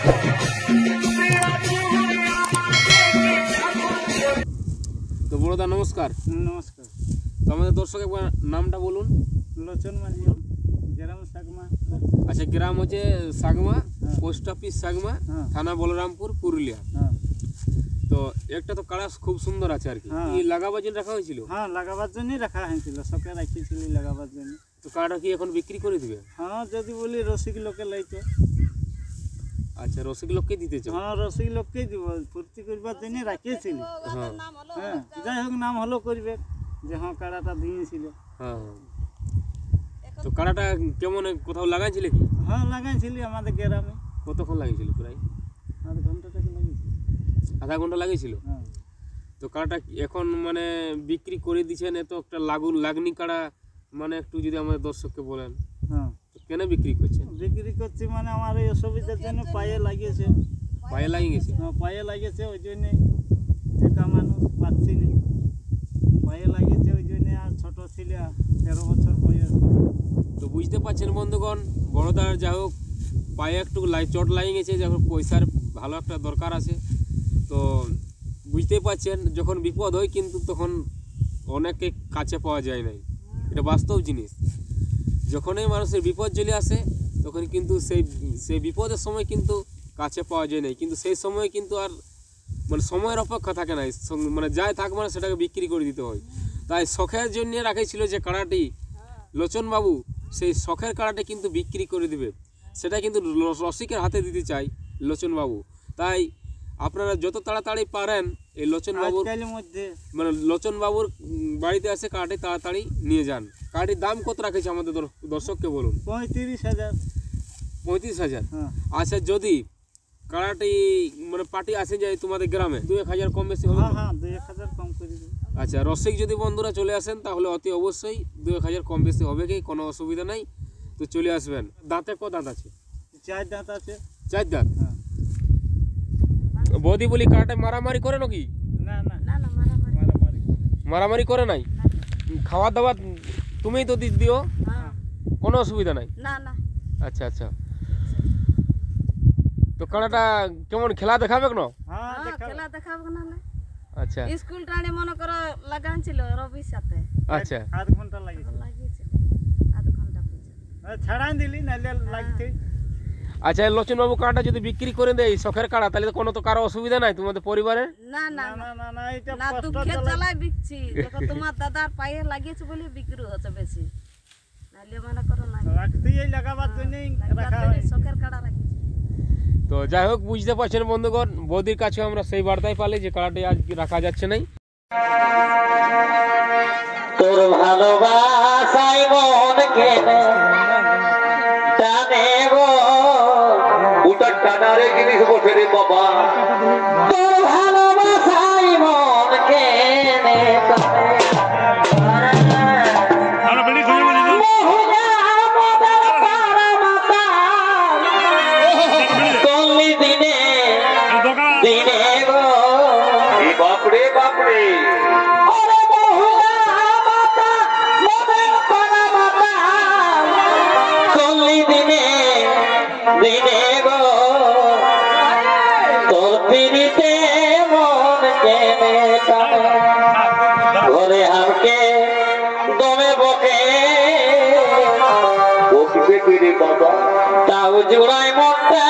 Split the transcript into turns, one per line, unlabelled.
তো বড়দা নমস্কার।
নমস্কার।
তো আমাদের দর্শক একবার নামটা বলুন।
লোচন মাঝি, গ্রাম সাগমা।
আচ্ছা, গ্রাম হচ্ছে সাগমা, পোস্ট অফিস সাগমা, থানা বলরামপুর, পুরুলিয়া। তো একটা তো কাড়া খুব সুন্দর আছে আর কি, লাগাবার জন্য রাখা হয়েছিল?
হ্যাঁ, লাগাবার জন্যই রাখা হয়েছিল, শখে রাখিছিলি লাগাবার জন্য।
তো কাড়াটা কি এখন বিক্রি করে দিবে?
হ্যাঁ, যদি বলি রসিক লোকে লাইতো।
আচ্ছা, রসিক লোককে দিতে চাও?
হ্যাঁ, রসিক লোককেই দিব, ফুর্তি করবার জন্য রাখিয়েছিলি।
হ্যাঁ
হ্যাঁ, যাই হোক নাম হলো করবে যে হ্যাঁ কাড়াটা দিয়েছিল।
হ্যাঁ, তো কাড়াটা কেমন, কোথাও লাগাইছিলে কি?
হ্যাঁ, লাগাইছিলি আমাদের গ্রামে।
কতক্ষণ লাগিয়েছিল? প্রায়
আধ ঘন্টা থেকে লাগিয়েছিল।
আধা ঘন্টা লাগিয়েছিল?
হ্যাঁ।
তো কাড়াটা এখন মানে বিক্রি করে দিচ্ছেন, এত একটা লাগনি কাড়া, মানে একটু যদি আমাদের দর্শককে বলেন।
হ্যাঁ,
কেন বিক্রি করছেন?
বিক্রি করছি মানে আমার এই অসুবিধার জন্য পায়ে লাগিয়েছে।
পায়ে লাগিয়ে গেছে?
হ্যাঁ, পায়ে লাগিয়েছে, ওই জন্যে একা মানুষ পাচ্ছি না। পায়ে লাগিয়েছে ওই জন্যে, আর ছোট ছিল, 13 বছর বয়স।
তো বুঝতে পারছেন বন্ধুগণ, বড়দার যা হোক পায়ে একটু চোট লাগিয়ে গেছে, যখন পয়সার ভালো একটা দরকার আছে। তো বুঝতেই পারছেন, যখন বিপদ হয় কিন্তু তখন অনেককে কাছে পাওয়া যায় নাই, এটা বাস্তব জিনিস। যখনই মানুষের বিপদ চলে আসে তখন কিন্তু সেই বিপদের সময় কিন্তু কাছে পাওয়া যায় নাই, কিন্তু সেই সময় কিন্তু আর মানে সময়ের অপেক্ষা থাকে না, মানে যাই থাক মানে সেটাকে বিক্রি করে দিতে হয়। তাই শখের জন্য রাখেছিল যে কাড়াটি লোচনবাবু, সেই শখের কাড়াটি কিন্তু বিক্রি করে দিবে, সেটা কিন্তু রসিকের হাতে দিতে চাই লোচনবাবু। তাই আপনারা যত তাড়াতাড়ি পারেন এই লোচনবাবুর
মধ্যে,
মানে লোচনবাবুর বাড়িতে এসে কাড়াটি তাড়াতাড়ি নিয়ে যান। কাড়াটির দাম কত রাখেছে আমাদের দর্শককে বলুন।
35,000।
35,000?
হ্যাঁ।
আচ্ছা, যদি কাড়াটি মানে পার্টি আসে যায় তোমাদের গ্রামে, 2-1,000 কম বেশি হবে?
হ্যাঁ, 2-1,000 কম করে দেব।
আচ্ছা, রসিক যদি বন্ধুরা চলে আসেন তাহলে অতি অবশ্যই 2-1,000 কম বেশি হবে, কি কোনো অসুবিধা নাই। তো চলে আসবেন। দাঁতে কত দাঁত আছে?
4 দাঁত আছে।
4 দাঁত?
হ্যাঁ।
বৌদি বলি কাড়াটা মারামারি করে নাকি?
না না
না না,
মারামারি করে নাই? খাওয়া দাওয়া তুমিই তো দিও, কোনো অসুবিধা নাই?
না না।
আচ্ছা আচ্ছা, তো কাড়াটা কেমন খেলা দেখাবে না?
হ্যাঁ,
খেলা দেখাবো না।
আচ্ছা,
স্কুল টাইমে মনে করো লাগাইছিল রবির সাথে।
আচ্ছা,
আধ ঘন্টা লাগিয়েছিল।
লাগিয়েছিল আধ ঘন্টা পর্যন্ত।
ছাড়াই দিলি নালে লাগতে।
আচ্ছা, লোচনবাবু কাড়াটা যদি বিক্রি করে দেয় শখের কাড়া, তাহলে তো কোনো তো কারো অসুবিধা নাই তোমাদের পরিবারের?
না না
না না না, এটা
না,
কষ্ট
দুঃখে
জ্বালা।
জ্বালায় বিকছি। দেখো তোমার দাদার পায়ে লাগিয়েছে বলে বিক্রি হচ্ছে বেশি, নাহলে মনে করো না।
রাখতেই এই লাগাবার জন্যই রাখা হয়।
শখের কাড়া রাখিছি।
তো যাই হোক, বুঝতে পারছেন বন্ধুগণ, বৌদির কাছে আমরা সেই বার্তাই পালি যে কাড়াটি আজ রাখা যাচ্ছে নাই।
তোর ভালোবাসাই মন কেনে টানে গো, উটার টানারে জিনিস বসে রে বাবা। তোর ভালোবাসাই মন কেনে টানে দিনে গো, বাপরে বাপরে। দিনে গো, তোর পিড়িতে মন কেনে টানে, ঘরে হামকে দমে বকে, বকবে কিরে বাবা, তাও জোড়ায় মনটা